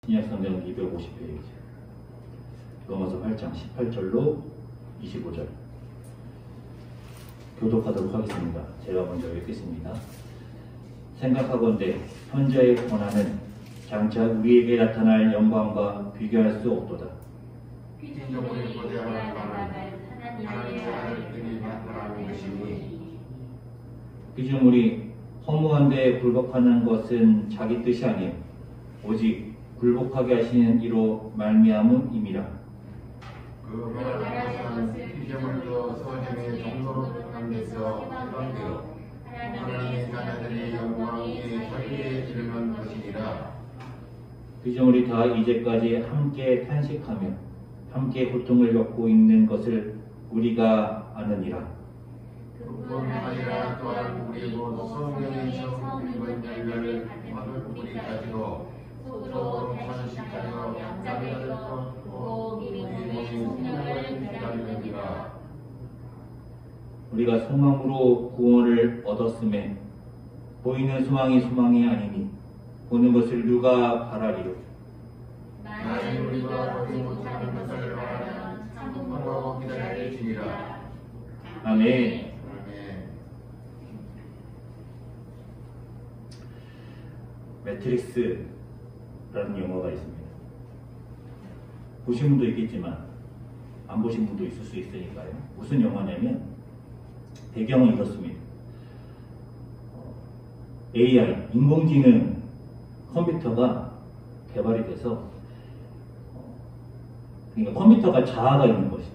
신약성경 250페이지 로마서 8장 18절로 25절 교독하도록 하겠습니다. 제가 먼저 읽겠습니다. 생각하건대 현재의 고난은 장차 우리에게 나타날 영광과 비교할 수 없도다. 피조물이 보좌할 바는 하나님의 아들들이 나타나는 것이니 피조물이 허무한 데에 굴복하는 것은 자기 뜻이 아니요 오직 굴복하게 하시는 이로 말미암음이니라. 그 말하는 것은 피조물도 소년의 정도로 하는 데서 해방되어 하나님의 자녀들의 영광에 자기에 이르는 것이니라. 피조물이 다 이제까지 함께 탄식하며 함께 고통을 겪고 있는 것을 우리가 아느니라. 그뿐 아니라 또한 우리도 성령에서 입은 열매를 받을 우리까지도 서로 탄식하여 양자를 걷고 우리 몸의 생명을 기다리느니라. 우리가 소망으로 구원을 얻었음에 보이는 소망이 아니니 보는 것을 누가 바라리요. 만일 우리가 보지 못하는 것을 바라면 참음으로 기다릴지니라. 아멘. 매트릭스라는 영화가 있습니다. 보신 분도 있겠지만 안 보신 분도 있을 수 있으니까요. 무슨 영화냐면 배경은 이렇습니다. AI, 인공지능 컴퓨터가 개발이 돼서 그러니까 컴퓨터가 자아가 있는 것이죠.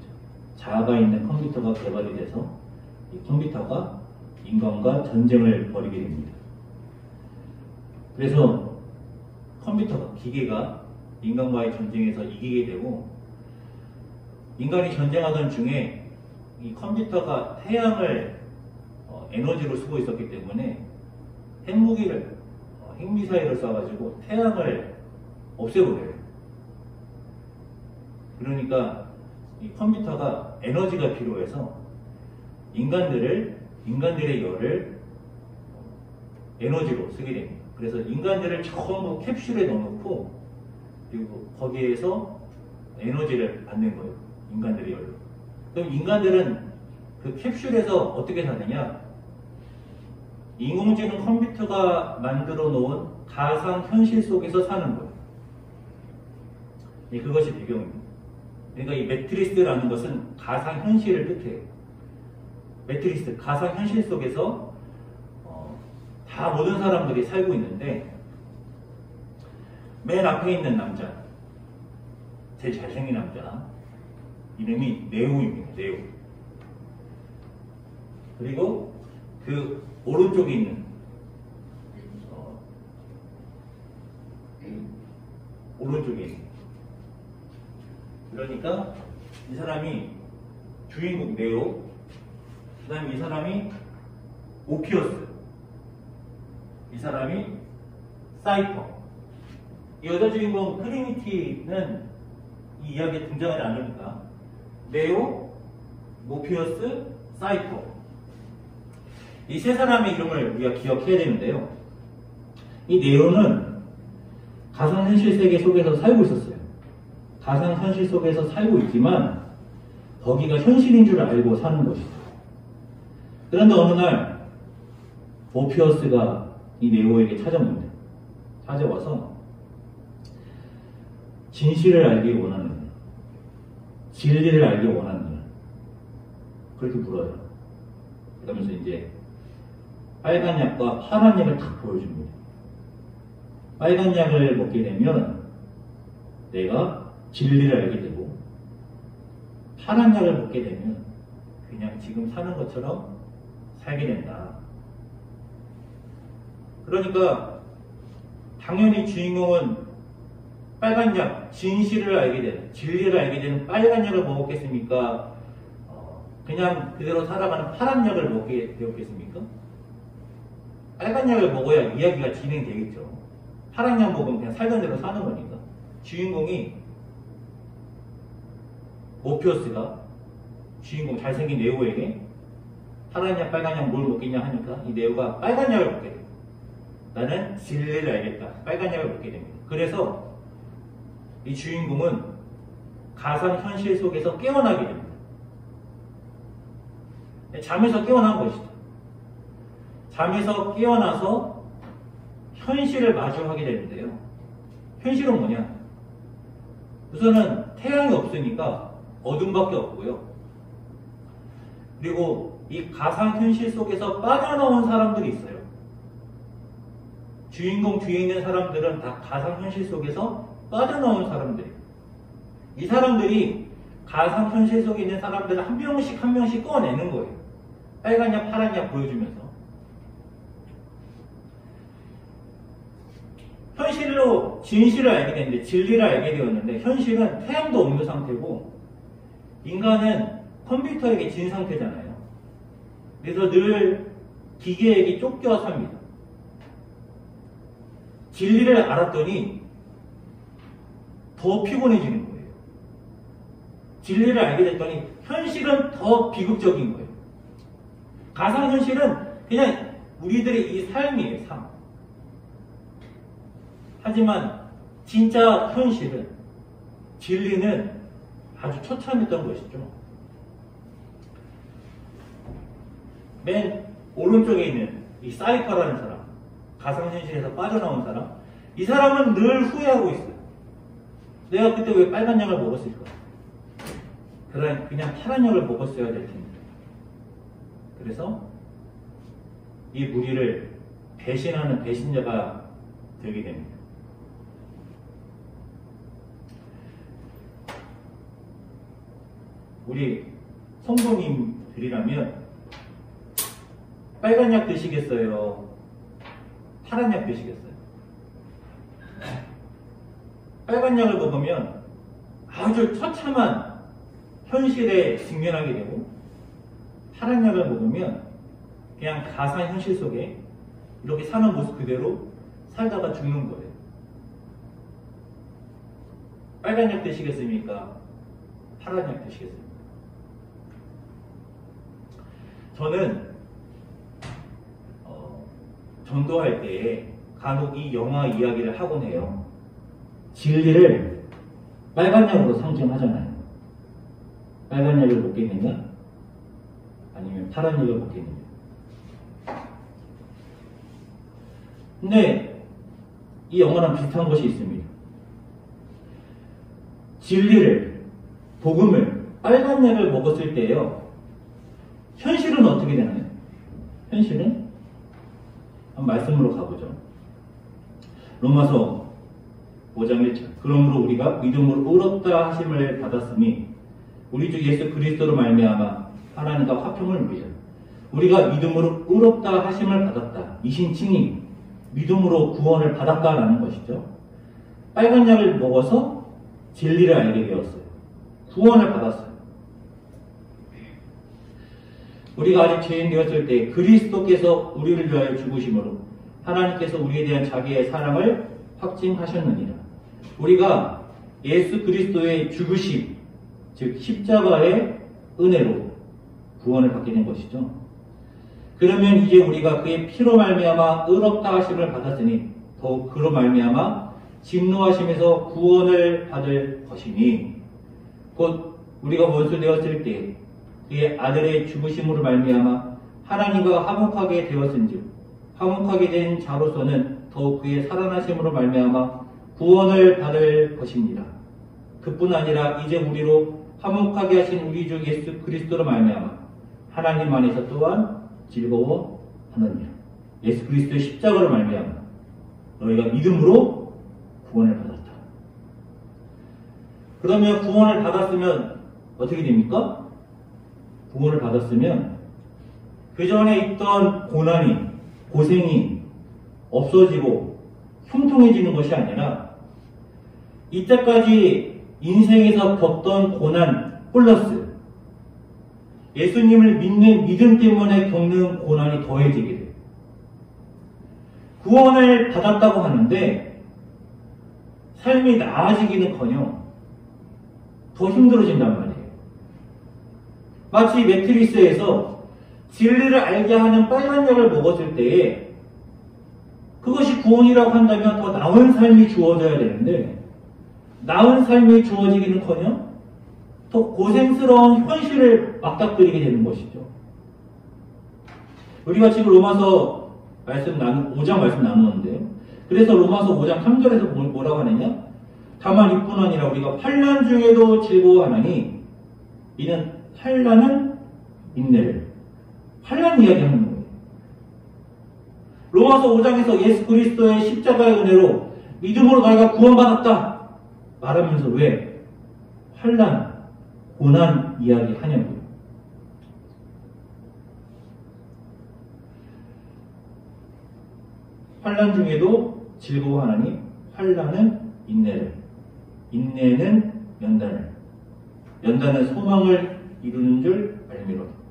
자아가 있는 컴퓨터가 개발이 돼서 이 컴퓨터가 인간과 전쟁을 벌이게 됩니다. 그래서 컴퓨터가, 기계가 인간과의 전쟁에서 이기게 되고 인간이 전쟁하던 중에 이 컴퓨터가 태양을 에너지로 쓰고 있었기 때문에 핵무기를, 핵미사일을 쏴가지고 태양을 없애버려요. 그러니까 이 컴퓨터가 에너지가 필요해서 인간들의 열을 에너지로 쓰게 됩니다. 그래서 인간들을 전부 캡슐에 넣어놓고 그리고 거기에서 에너지를 받는 거예요. 인간들의 열로. 그럼 인간들은 그 캡슐에서 어떻게 사느냐? 인공지능 컴퓨터가 만들어 놓은 가상현실 속에서 사는 거예요. 그것이 배경입니다. 그러니까 이 매트리스라는 것은 가상현실을 뜻해요. 매트리스, 가상현실 속에서 다 모든 사람들이 살고 있는데 맨 앞에 있는 남자, 제일 잘생긴 남자, 이름이 네오입니다. 네오. 그리고 그 오른쪽에 있는 오른쪽에 있는 그러니까 이 사람이 주인공 네오, 그 다음에 이 사람이 오피어스, 이 사람이 사이퍼. 이 여자 주인공 트리니티는 이 이야기에 등장하지 않으니까 네오, 모피어스, 사이퍼. 이 세 사람의 이름을 우리가 기억해야 되는데요. 이 네오는 가상현실 세계 속에서 살고 있었어요. 가상현실 속에서 살고 있지만 거기가 현실인 줄 알고 사는 것이죠. 그런데 어느 날 모피어스가 이 네오에게 찾아옵니다. 찾아와서 진실을 알기 원하느냐, 진리를 알기 원하느냐, 그렇게 물어요. 그러면서 이제 빨간 약과 파란 약을 딱 보여줍니다. 빨간 약을 먹게 되면 내가 진리를 알게 되고, 파란 약을 먹게 되면 그냥 지금 사는 것처럼 살게 된다. 그러니까 당연히 주인공은 빨간 약, 진실을 알게 되는, 진리를 알게 되는 빨간 약을 먹었겠습니까? 그냥 그대로 살아가는 파란 약을 먹게 되었겠습니까? 빨간 약을 먹어야 이야기가 진행되겠죠. 파란 약 먹으면 그냥 살던 대로 사는 거니까. 주인공이 모피어스가 주인공 잘생긴 네오에게 파란 약, 빨간 약 뭘 먹겠냐 하니까 이 네오가 빨간 약을 먹게 돼요. 나는 진리를 알겠다. 빨간 약을 먹게 됩니다. 그래서 이 주인공은 가상현실 속에서 깨어나게 됩니다. 잠에서 깨어난 것이죠. 잠에서 깨어나서 현실을 마주하게 되는데요. 현실은 뭐냐? 우선은 태양이 없으니까 어둠밖에 없고요. 그리고 이 가상현실 속에서 빠져나온 사람들이 있어요. 주인공 뒤에 있는 사람들은 다 가상현실 속에서 빠져나온 사람들이에요. 이 사람들이 가상현실 속에 있는 사람들을 한 명씩 꺼내는 거예요. 빨간 약, 파란 약 보여주면서. 현실로 진실을 알게 됐는데, 진리를 알게 되었는데, 현실은 태양도 없는 상태고, 인간은 컴퓨터에게 진 상태잖아요. 그래서 늘 기계에게 쫓겨 삽니다. 진리를 알았더니 더 피곤해지는 거예요. 진리를 알게 됐더니 현실은 더 비극적인 거예요. 가상현실은 그냥 우리들의 이 삶이에요, 삶. 하지만 진짜 현실은, 진리는 아주 처참했던 것이죠. 맨 오른쪽에 있는 이 사이퍼라는 사람, 가상현실에서 빠져나온 사람, 이 사람은 늘 후회하고 있어요. 내가 그때 왜 빨간 약을 먹었을까? 그냥 파란 약을 먹었어야 될 텐데. 그래서 이 무리를 배신하는 배신자가 되게 됩니다. 우리 성도님들이라면 빨간 약 드시겠어요? 파란 약 드시겠어요? 빨간 약을 먹으면 아주 처참한 현실에 직면하게 되고, 파란 약을 먹으면 그냥 가상현실 속에 이렇게 사는 모습 그대로 살다가 죽는 거예요. 빨간 약 드시겠습니까? 파란 약 드시겠습니까? 저는 전도할 때 간혹 이 영화 이야기를 하곤 해요. 진리를 빨간 약으로 상징하잖아요. 빨간 약을 먹겠느냐? 아니면 파란 약을 먹겠느냐? 근데 이 영화랑 비슷한 것이 있습니다. 진리를, 복음을, 빨간 약을 먹었을 때요, 현실은 어떻게 되나요? 현실은? 한번 말씀으로 가보죠. 로마서 5장 1절. 그러므로 우리가 믿음으로 의롭다 하심을 받았으니 우리 주 예수 그리스도로 말미암아 하나님과 화평을 누리자. 우리가 믿음으로 의롭다 하심을 받았다. 이신칭이 믿음으로 구원을 받았다라는 것이죠. 빨간 약을 먹어서 진리를 알게 되었어요. 구원을 받았어요. 우리가 아직 죄인 되었을 때 그리스도께서 우리를 위하여 죽으심으로 하나님께서 우리에 대한 자기의 사랑을 확증하셨느니라. 우리가 예수 그리스도의 죽으심, 즉 십자가의 은혜로 구원을 받게 된 것이죠. 그러면 이제 우리가 그의 피로 말미암아 의롭다 하심을 받았으니 더욱 그로 말미암아 진노하심에서 구원을 받을 것이니, 곧 우리가 원수 되었을 때 그의 아들의 죽으심으로 말미암아 하나님과 화목하게 되었은즉 화목하게 된 자로서는 더욱 그의 살아나심으로 말미암아 구원을 받을 것입니다. 그뿐 아니라 이제 우리로 화목하게 하신 우리 주 예수 그리스도로 말미암아 하나님 안에서 또한 즐거워하느니라. 예수 그리스도의 십자가로 말미암아 너희가 믿음으로 구원을 받았다. 그러면 구원을 받았으면 어떻게 됩니까? 구원을 받았으면 그 전에 있던 고난이, 고생이 없어지고 형통해지는 것이 아니라 이때까지 인생에서 겪던 고난 플러스 예수님을 믿는 믿음 때문에 겪는 고난이 더해지게 돼요. 구원을 받았다고 하는데 삶이 나아지기는커녕 더 힘들어진단 말이에요. 마치 매트리스에서 진리를 알게 하는 빨간 약을 먹었을 때에 그것이 구원이라고 한다면 더 나은 삶이 주어져야 되는데 나은 삶이 주어지기는커녕 더 고생스러운 현실을 맞닥뜨리게 되는 것이죠. 우리가 지금 로마서 5장 말씀 나누는데요. 그래서 로마서 5장 3절에서 뭐라고 하느냐? 다만 이뿐 아니라 우리가 환난 중에도 즐거워하나니 이는 환난은 인내를. 환난 이야기하는 거예요. 로마서 5장에서 예수 그리스도의 십자가의 은혜로 믿음으로 너희가 구원받았다 말하면서 왜 환난, 고난 이야기 하냐고요. 환난 중에도 즐거워하나니 환난은 인내를, 인내는 연단을, 연단은 소망을 이루는 줄 알미로다.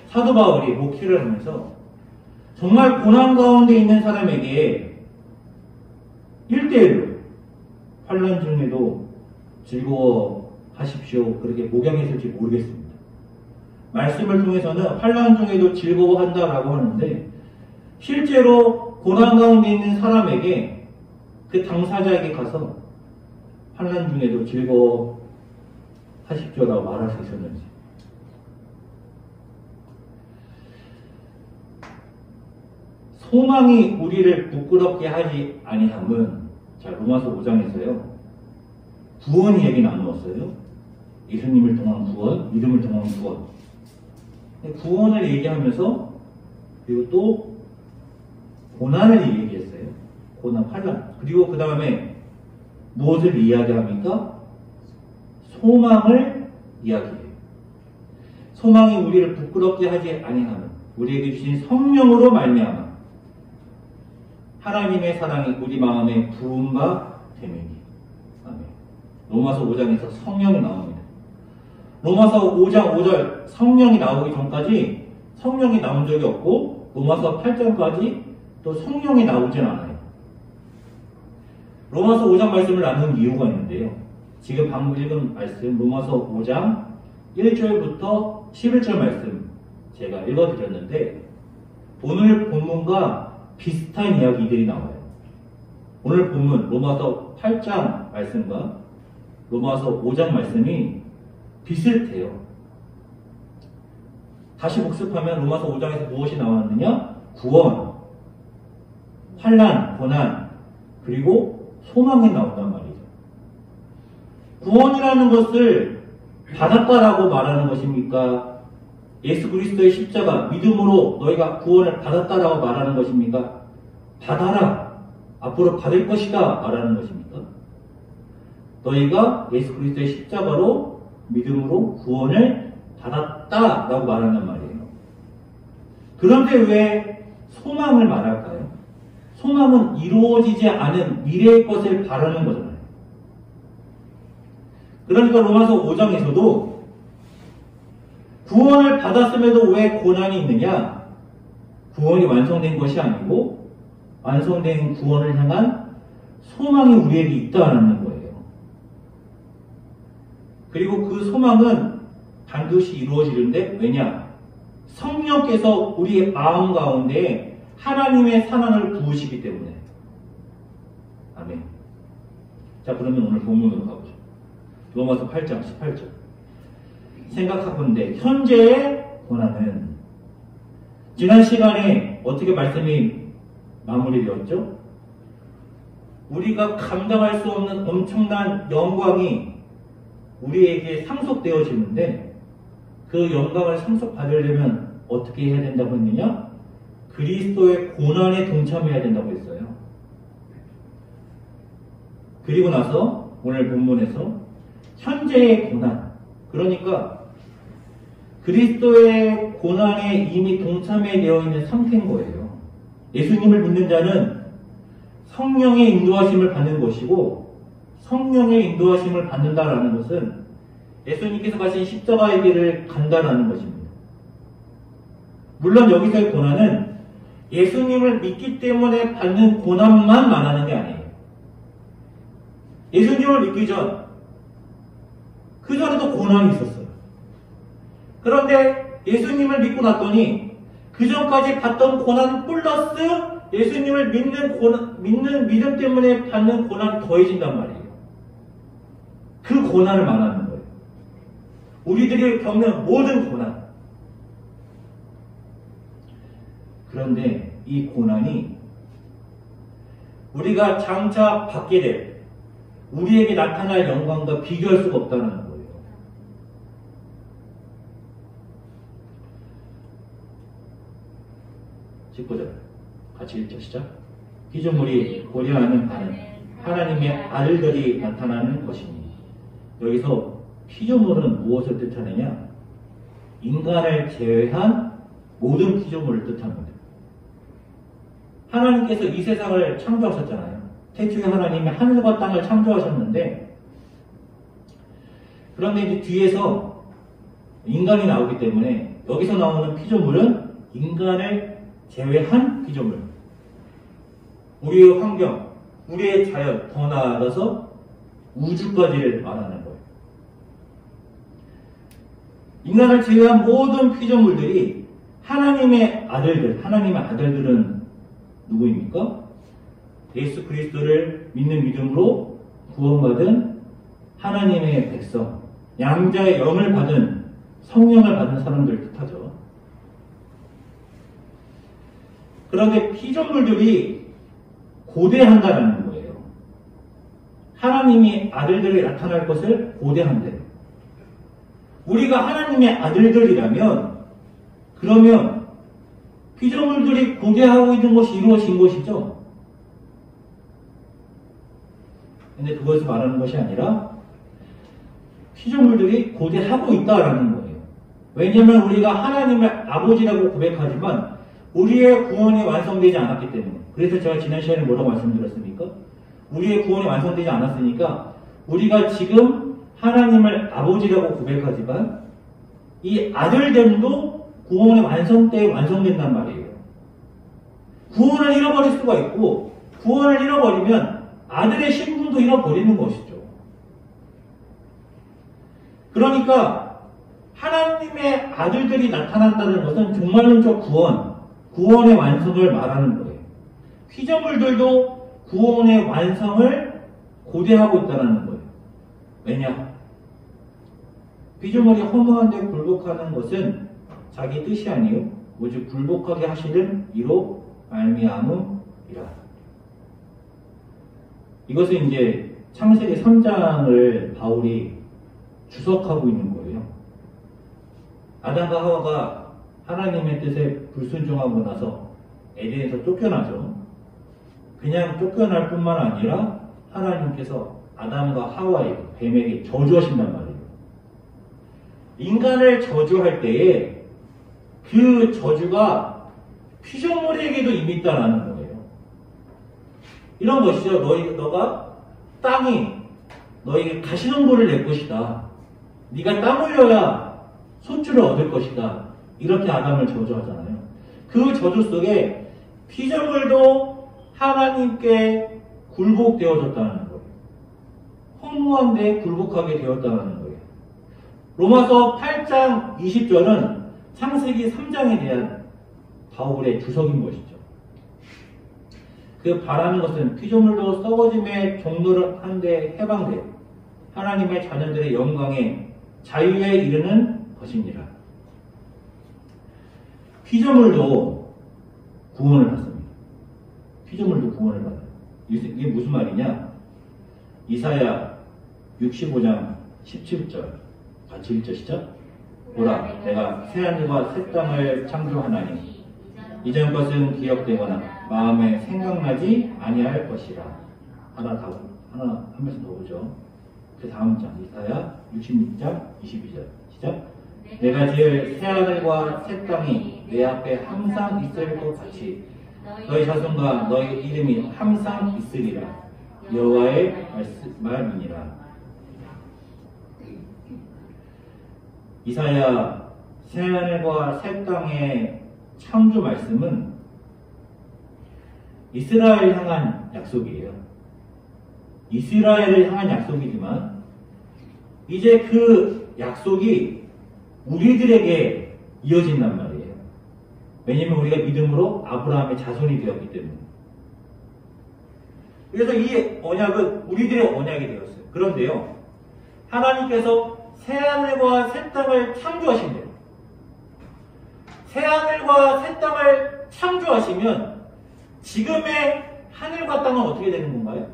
사도 바울이 목회를 하면서 정말 고난 가운데 있는 사람에게 1대1로 환난 중에도 즐거워하십시오 그렇게 목양했을지 모르겠습니다. 말씀을 통해서는 환난 중에도 즐거워한다라고 하는데 실제로 고난 가운데 있는 사람에게 그 당사자에게 가서 환난 중에도 즐거워하십시오라고 말할 수 있었는지. 소망이 우리를 부끄럽게 하지 아니함은 자 로마서 5장에서요 구원 얘기 나누었어요. 예수님을 통한 구원, 믿음을 통한 구원. 구원을 얘기하면서 그리고 또 고난을 얘기했어요. 고난, 환난. 그리고 그 다음에 무엇을 이야기합니까? 소망을 이야기해요. 소망이 우리를 부끄럽게 하지 아니하는 우리에게 주신 성령으로 말미암아 하나님의 사랑이 우리 마음에 부음과 되매니. 아멘. 로마서 5장에서 성령이 나옵니다. 로마서 5장 5절 성령이 나오기 전까지 성령이 나온 적이 없고 로마서 8장까지 또 성령이 나오진 않아요. 로마서 5장 말씀을 나눈 이유가 있는데요. 지금 방금 읽은 말씀 로마서 5장 1절부터 11절 말씀 제가 읽어드렸는데 오늘 본문과 비슷한 이야기들이 나와요. 오늘 본문 로마서 8장 말씀과 로마서 5장 말씀이 비슷해요. 다시 복습하면 로마서 5장에서 무엇이 나왔느냐? 구원, 환난, 고난, 그리고 소망이 나온단 말이죠. 구원이라는 것을 받았다라고 말하는 것입니까? 예수 그리스도의 십자가, 믿음으로 너희가 구원을 받았다라고 말하는 것입니까? 받아라, 앞으로 받을 것이다 말하는 것입니까? 너희가 예수 그리스도의 십자가로 믿음으로 구원을 받았다라고 말한단 말이에요. 그런데 왜 소망을 말할까요? 소망은 이루어지지 않은 미래의 것을 바라는 거잖아요. 그러니까 로마서 5장에서도 구원을 받았음에도 왜 고난이 있느냐? 구원이 완성된 것이 아니고 완성된 구원을 향한 소망이 우리에게 있다는 거예요. 그리고 그 소망은 반드시 이루어지는데 왜냐? 성령께서 우리의 마음 가운데 하나님의 사랑을 부으시기 때문에. 아멘. 자, 그러면 오늘 본문으로 가보죠. 로마서 8장 18절. 생각하건대 현재의 고난은 지난 시간에 어떻게 말씀이 마무리되었죠? 우리가 감당할 수 없는 엄청난 영광이 우리에게 상속되어지는데 그 영광을 상속받으려면 어떻게 해야 된다고 했느냐? 그리스도의 고난에 동참해야 된다고 했어요. 그리고 나서 오늘 본문에서 현재의 고난, 그러니까 그리스도의 고난에 이미 동참해 되어 있는 상태인 거예요. 예수님을 믿는 자는 성령의 인도하심을 받는 것이고 성령의 인도하심을 받는다라는 것은 예수님께서 가신 십자가의 길을 간다라는 것입니다. 물론 여기서의 고난은 예수님을 믿기 때문에 받는 고난만 말하는 게 아니에요. 예수님을 믿기 전 그 전에도 고난이 있었어요. 그런데 예수님을 믿고 났더니 그 전까지 받던 고난 플러스 예수님을 믿는 믿음 때문에 받는 고난이 더해진단 말이에요. 그 고난을 말하는 거예요. 우리들이 겪는 모든 고난. 그런데 이 고난이 우리가 장차 받게 될 우리에게 나타날 영광과 비교할 수가 없다는 거예요. 19절 같이 읽죠. 시작. 피조물이 고려하는 바는 하나님의 아들들이 나타나는 것이니. 여기서 피조물은 무엇을 뜻하느냐? 인간을 제외한 모든 피조물을 뜻합니다. 하나님께서 이 세상을 창조하셨잖아요. 태초에 하나님이 하늘과 땅을 창조하셨는데, 그런데 이제 뒤에서 인간이 나오기 때문에 여기서 나오는 피조물은 인간을 제외한 피조물. 우리의 환경, 우리의 자연, 더 나아가서 우주까지를 말하는 거예요. 인간을 제외한 모든 피조물들이 하나님의 아들들, 하나님의 아들들은 누구입니까? 예수 그리스도를 믿는 믿음으로 구원받은 하나님의 백성, 양자의 영을 받은, 성령을 받은 사람들 뜻하죠. 그런데 피조물들이 고대한다는 거예요. 하나님이 아들들이 나타날 것을 고대한대요. 우리가 하나님의 아들들이라면, 그러면 피조물들이 고대하고 있는 것이 이루어진 것이죠. 근데 그것을 말하는 것이 아니라 피조물들이 고대하고 있다라는 거예요. 왜냐하면 우리가 하나님을 아버지라고 고백하지만 우리의 구원이 완성되지 않았기 때문에. 그래서 제가 지난 시간에 뭐라고 말씀드렸습니까? 우리의 구원이 완성되지 않았으니까 우리가 지금 하나님을 아버지라고 고백하지만 이 아들됨도 구원의 완성 때에 완성된단 말이에요. 구원을 잃어버릴 수가 있고, 구원을 잃어버리면 아들의 신분도 잃어버리는 것이죠. 그러니까 하나님의 아들들이 나타난다는 것은 정말로 구원의 완성을 말하는 거예요. 피조물들도 구원의 완성을 고대하고 있다는 거예요. 왜냐? 피조물이 허무한데 굴복하는 것은 자기 뜻이 아니요 오직 굴복하게 하시는 이로 말미암음이라. 이것은 이제 창세기 3장을 바울이 주석하고 있는 거예요. 아담과 하와가 하나님의 뜻에 불순종하고 나서 에덴에서 쫓겨나죠. 그냥 쫓겨날 뿐만 아니라 하나님께서 아담과 하와에게, 뱀에게 저주하신단 말이에요. 인간을 저주할 때에 그 저주가 피조물에게도 이미 있다라는 거예요. 이런 것이죠. 너가 땅이 너에게 가시덤불을 낼 것이다. 네가 땀 흘려야 소출을 얻을 것이다. 이렇게 아담을 저주하잖아요. 그 저주 속에 피조물도 하나님께 굴복되어졌다는 거예요. 허무한데 굴복하게 되었다는 거예요. 로마서 8장 20절은 창세기 3장에 대한 바울의 주석인 것이죠. 그 바라는 것은 피조물도 썩어짐의 종로를 한데 해방되어 하나님의 자녀들의 영광에 자유에 이르는 것이니라. 피조물도 구원을 받습니다. 피조물도 구원을 받아요. 이게 무슨 말이냐? 이사야 65장 17절 같이 읽죠. 시작. 보라, 내가 새하늘과 새 땅을 창조하나니 이전 것은 기억되거나 마음에 생각나지 아니할 것이라. 한 말씀 더 보죠. 그 다음 장 이사야 66장 22절 시작. 내가 지을 새하늘과 새 땅이 내 앞에 항상 있을 것 같이 너희 자손과 너희 이름이 항상 있으리라. 여호와의 말이니라. 이사야 새하늘과 새 땅의 창조 말씀은 이스라엘 향한 약속이에요. 이스라엘을 향한 약속이지만 이제 그 약속이 우리들에게 이어진단 말이에요. 왜냐면 우리가 믿음으로 아브라함의 자손이 되었기 때문에. 그래서 이 언약은 우리들의 언약이 되었어요. 그런데요, 하나님께서 새하늘과 새 땅을 창조하신대요. 새하늘과 새 땅을 창조하시면 지금의 하늘과 땅은 어떻게 되는 건가요?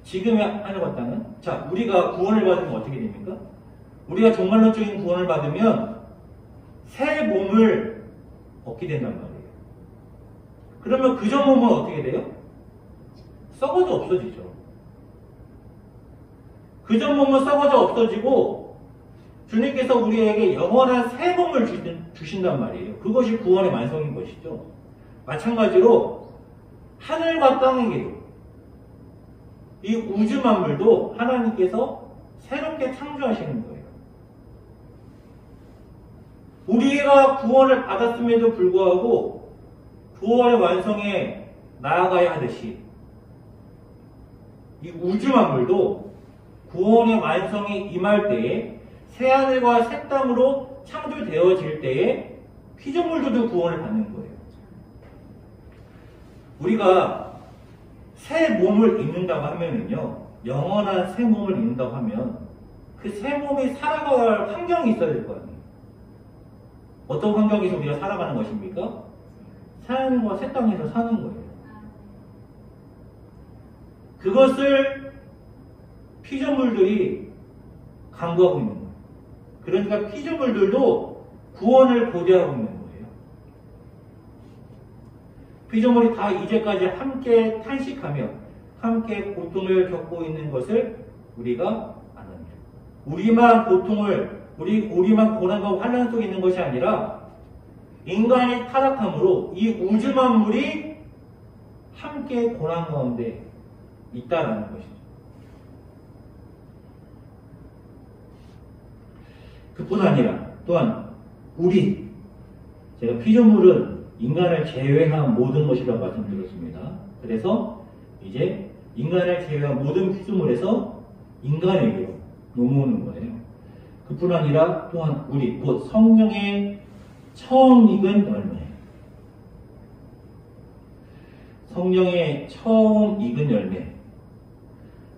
지금의 하늘과 땅은? 자, 우리가 구원을 받으면 어떻게 됩니까? 우리가 종말론적인 구원을 받으면 새 몸을 얻게 된단 말이에요. 그러면 그전 몸은 어떻게 돼요? 썩어져 없어지죠. 그전 몸은 썩어져 없어지고 주님께서 우리에게 영원한 새 몸을 주신단 말이에요. 그것이 구원의 완성인 것이죠. 마찬가지로 하늘과 땅에게도 이 우주 만물도 하나님께서 새롭게 창조하시는 거예요. 우리가 구원을 받았음에도 불구하고 구원의 완성에 나아가야 하듯이 이 우주 만물도 구원의 완성이 임할 때에 새하늘과 새 땅으로 창조되어질 때에 피조물들도 구원을 받는 거예요. 우리가 새 몸을 입는다고 하면은요, 영원한 새 몸을 입는다고 하면 그 새 몸이 살아갈 환경이 있어야 될 거 아니에요. 어떤 환경에서 우리가 살아가는 것입니까? 새하늘과 새 땅에서 사는 거예요. 그것을 피조물들이 강구하고 있는 거예요. 그러니까 피조물들도 구원을 고대하고 있는 거예요. 피조물이 다 이제까지 함께 탄식하며 함께 고통을 겪고 있는 것을 우리가 압니다. 우리만 고통을, 우리만 고난과 환난 속에 있는 것이 아니라 인간의 타락함으로 이 우주 만물이 함께 고난 가운데 있다라는 것이죠. 그뿐 아니라 또한 제가 피조물은 인간을 제외한 모든 것이라고 말씀드렸습니다. 그래서 이제 인간을 제외한 모든 피조물에서 인간에게로 넘어오는 거예요. 그뿐 아니라 또한 곧 성령의 처음 익은 열매. 성령의 처음 익은 열매.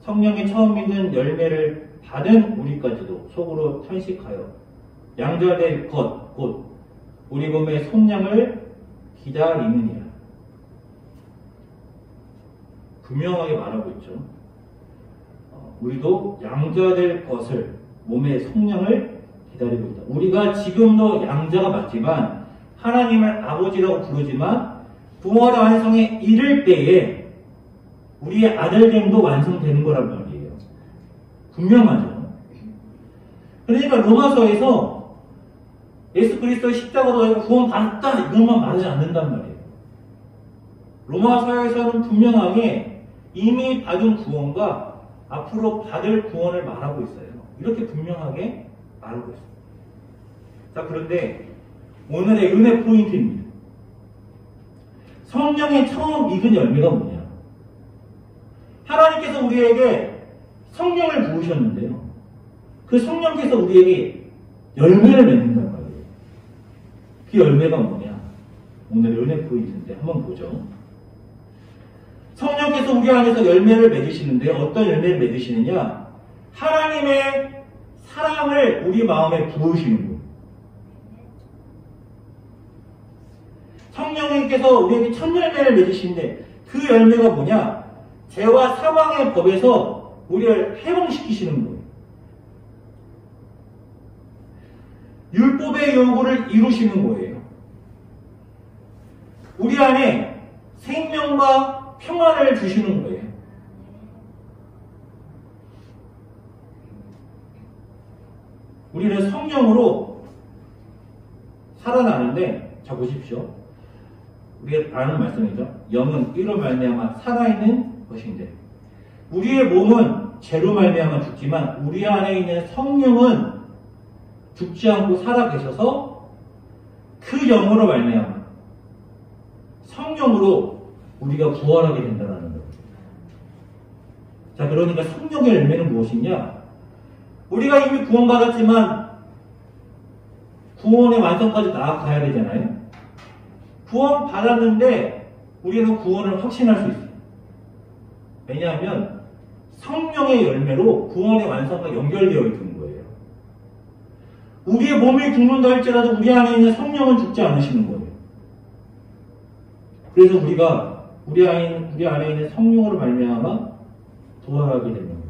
성령의 처음 익은 열매를 받은 우리까지도 속으로 탄식하여 양자될 것, 곧 우리 몸의 속량을 기다리느니라. 분명하게 말하고 있죠. 우리도 양자될 것을, 몸의 속량을 기다리고 있다. 우리가 지금도 양자가 맞지만 하나님을 아버지라고 부르지만 부활의 완성에 이를 때에 우리의 아들됨도 완성되는 거란 말이에요. 분명하죠. 그러니까 로마서에서 예수 그리스도의 십자가로 구원 받았다 이것만 말하지 않는단 말이에요. 로마서에서는 분명하게 이미 받은 구원과 앞으로 받을 구원을 말하고 있어요. 이렇게 분명하게 말하고 있어요. 자, 그런데 오늘의 은혜 포인트입니다. 성령의 처음 익은 열매가 뭐냐? 하나님께서 우리에게 성령을 부으셨는데요. 그 성령께서 우리에게 열매를 맺는단 말이에요. 그 열매가 뭐냐? 오늘의 은혜 포인트인데 한번 보죠. 성령께서 우리 안에서 열매를 맺으시는데 어떤 열매를 맺으시느냐? 하나님의 사랑을 우리 마음에 부으시는 거예요. 성령님께서 우리에게 첫 열매를 맺으시는데 그 열매가 뭐냐? 죄와 사망의 법에서 우리를 해방시키시는 거예요. 율법의 요구를 이루시는 거예요. 우리 안에 생명과 평안을 주시는 거예요. 우리는 성령으로 살아나는데, 자 보십시오. 우리가 아는 말씀이죠. 영은 이로 말미암아 살아있는 것인데, 우리의 몸은 죄로 말미암아 죽지만 우리 안에 있는 성령은 죽지 않고 살아계셔서 그 영으로 말미암아 성령으로 우리가 부활하게 된다는 거예요. 자, 그러니까 성령의 열매는 무엇이냐? 우리가 이미 구원받았지만 구원의 완성까지 나아가야 되잖아요. 구원 받았는데 우리는 구원을 확신할 수 있어요. 왜냐하면 성령의 열매로 구원의 완성과 연결되어 있는 거예요. 우리의 몸이 죽는다 할지라도 우리 안에 있는 성령은 죽지 않으시는 거예요. 그래서 우리가 우리 안에 있는 성령으로 말미암아 부활하게 되는 거예요.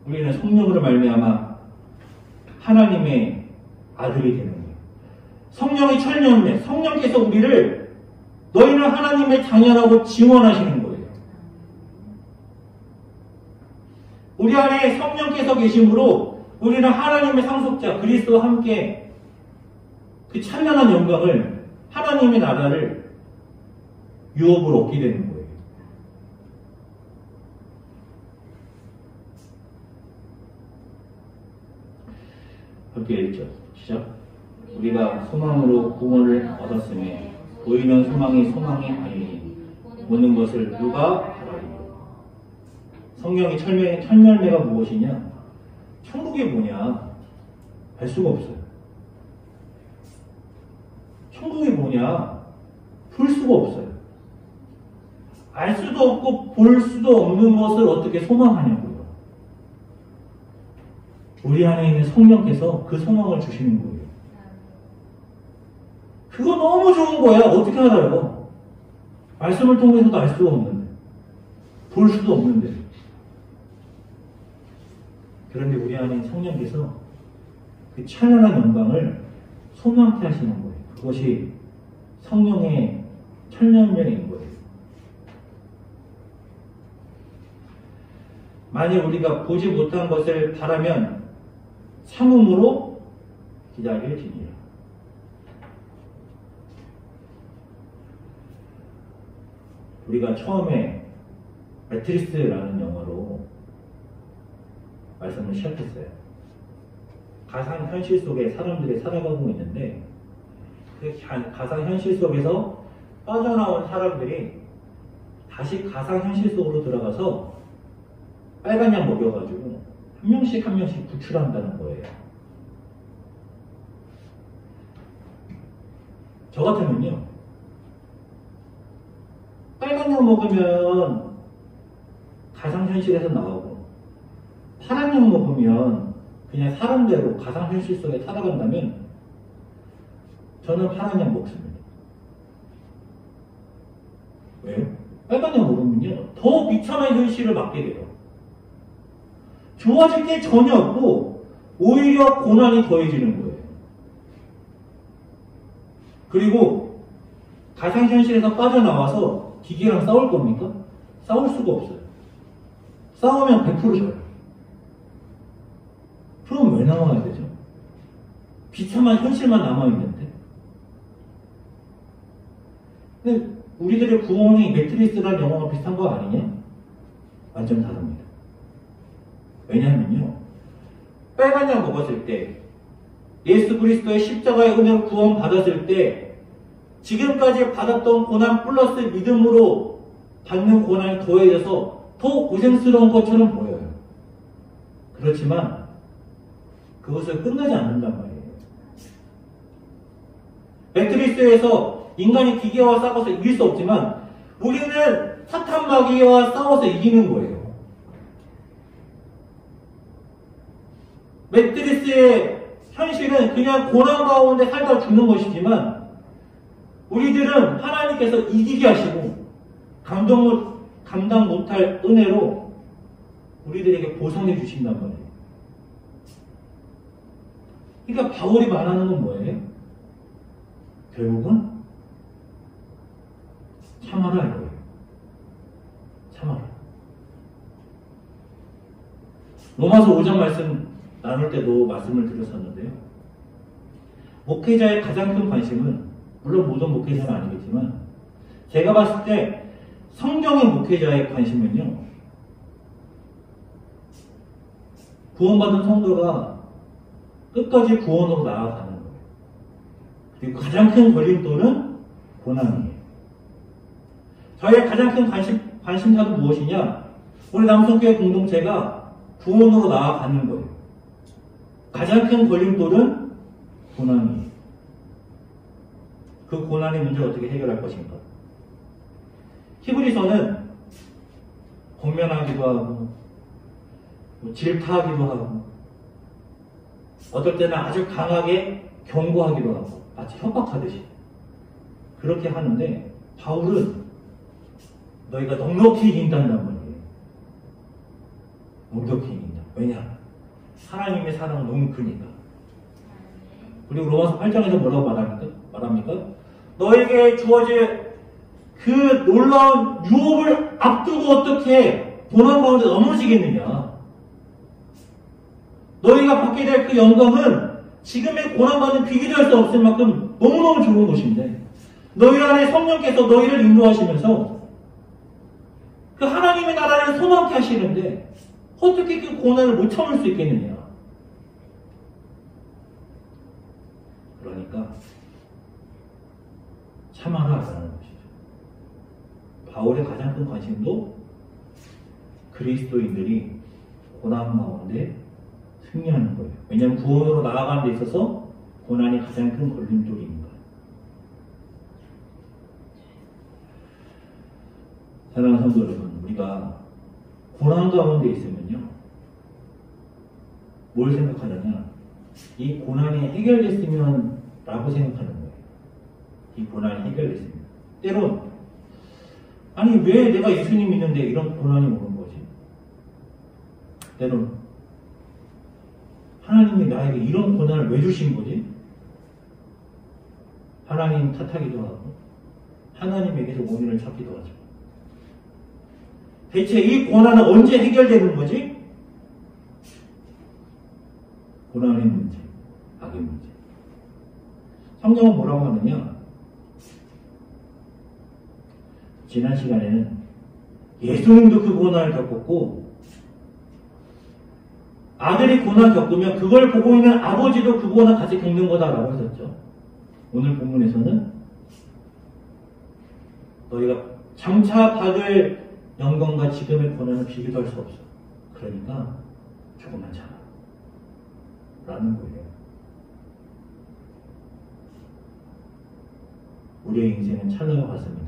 우리는 성령으로 말미암아 하나님의 아들이 되는 거예요. 성령의 철령매, 성령께서 우리를 너희는 하나님의 자녀라고 증언하시는 거예요. 우리 안에 성령께서 계심으로 우리는 하나님의 상속자 그리스도와 함께 그 찬란한 영광을 하나님의 나라를 유업으로 얻게 되는 거예요. 함께 읽죠. 시작. 우리가 소망으로 구원을 얻었으며 보이는 소망이 아니니 보는 것을 누가 알아요? 성경의 철멸매가 무엇이냐? 천국이 뭐냐? 알 수가 없어요. 천국이 뭐냐? 볼 수가 없어요. 알 수도 없고 볼 수도 없는 것을 어떻게 소망하냐고요. 우리 안에 있는 성령께서 그 소망을 주시는 거예요. 그거 너무 좋은 거야. 어떻게 알아요? 말씀을 통해서도 알 수가 없는데, 볼 수도 없는데. 그런데 우리 안에 있는 성령께서 그 찬란한 영광을 소망케 하시는 거예요. 그것이 성령의 철면명인 거예요. 만일 우리가 보지 못한 것을 바라면 참음으로 기다릴 지니라. 우리가 처음에 매트리스라는 영화로 말씀을 시작했어요. 가상현실 속에 사람들이 살아가고 있는데 그 가상현실 속에서 빠져나온 사람들이 다시 가상현실 속으로 들어가서 빨간 약 먹여가지고 한 명씩 구출한다는 거예요. 저 같으면요, 빨간 약 먹으면 가상현실에서 나오고 파란 약 먹으면 그냥 사람대로 가상현실 속에 살아간다면 저는 파란 약 먹습니다. 왜요? 빨간 약 먹으면요 더 비참한 현실을 맞게 돼요. 좋아질 게 전혀 없고 오히려 고난이 더해지는 거예요. 그리고 가상현실에서 빠져나와서 기계랑 싸울 겁니까? 싸울 수가 없어요. 싸우면 100% 져요. 그럼 왜 나와야 되죠? 비참한 현실만 남아있는데. 근데 우리들의 구원이 매트리스라는 영화가 비슷한 거 아니냐? 완전 다릅니다. 왜냐하면요, 빨간 약 먹었을 때, 예수 그리스도의 십자가의 은혜로 구원 받았을 때, 지금까지 받았던 고난 플러스 믿음으로 받는 고난이 더해져서 더 고생스러운 것처럼 보여요. 그렇지만 그것을 끝나지 않는단 말이에요. 매트리스에서 인간이 기계와 싸워서 이길 수 없지만 우리는 사탄 마귀와 싸워서 이기는 거예요. 매트리스의 현실은 그냥 고난 가운데 살다 죽는 것이지만 우리들은 하나님께서 이기게 하시고 감당 못할 은혜로 우리들에게 보상해 주신단 말이에요. 그러니까 바울이 말하는 건 뭐예요? 결국은 참아라 이거예요. 참아라. 로마서 5장 말씀 나눌 때도 말씀을 드렸었는데요. 목회자의 가장 큰 관심은, 물론 모든 목회자는 아니겠지만 제가 봤을 때 성경의 목회자의 관심은요, 구원받은 성도가 끝까지 구원으로 나아가는 거예요. 그리고 가장 큰 걸림돌은 고난이에요. 저의 가장 큰 관심사도 무엇이냐? 우리 남성교회 공동체가 구원으로 나아가는 거예요. 가장 큰 걸림돌은 고난이에요. 그 고난의 문제를 어떻게 해결할 것인가? 히브리서는 권면하기도 하고 질타하기도 하고 어떨 때는 아주 강하게 경고하기도 하고 마치 협박하듯이 그렇게 하는데 바울은 너희가 넉넉히 이긴다는 말이에요. 넉넉히 이긴다. 왜냐? 하나님의 사랑은 너무 크니까. 그리고 로마서 8장에서 뭐라고 말합니까? 너에게 주어질 그 놀라운 유업을 앞두고 어떻게 고난 가운데 넘어지겠느냐? 너희가 받게 될 그 영광은 지금의 고난과는 비교할 수 없을 만큼 너무너무 좋은 것인데 너희 안에 성령께서 너희를 인도하시면서 그 하나님의 나라를 소망케 하시는데 어떻게 그 고난을 못 참을 수 있겠느냐? 그러니까 참아라라는 것이죠. 바울의 가장 큰 관심도 그리스도인들이 고난 가운데 승리하는 거예요. 왜냐하면 구원으로 나아가는 데 있어서 고난이 가장 큰 걸림돌이니까. 사랑하는 성도 여러분, 우리가 고난 가운데 있으면요, 뭘 생각하느냐? 이 고난이 해결됐으면 라고 생각하는 거예요. 이 고난이 해결됐으면. 때론 아니 왜 내가 예수님 믿는데 이런 고난이 오는 거지? 때론 하나님이 나에게 이런 고난을 왜 주신 거지? 하나님 탓하기도 하고 하나님에게서 원인을 찾기도 하죠. 대체 이 고난은 언제 해결되는 거지? 고난의 문제, 악의 문제. 성경은 뭐라고 하느냐? 지난 시간에는 예수님도 그 고난을 겪었고 아들이 고난 겪으면 그걸 보고 있는 아버지도 그 고난 같이 겪는 거다라고 했었죠. 오늘 본문에서는 너희가 장차 받을 영광과 지금의 고난을 비교할 수 없어. 그러니까 조금만 참아. 라는 거예요. 우리의 인생은 찰나와 같습니다.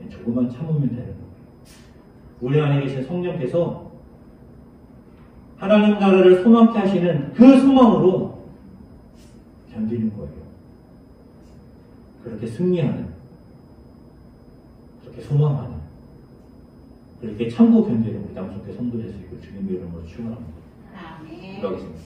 조금만 참으면 되는 거예요. 우리 안에 계신 성령께서 하나님 나라를 소망케 하시는 그 소망으로 견디는 거예요. 그렇게 승리하는, 그렇게 소망하는, 그렇게 참고 견디는 우리 남성께 성도될 수 있고 주님의 이름으로 축원합니다. 아멘. 기도하겠습니다.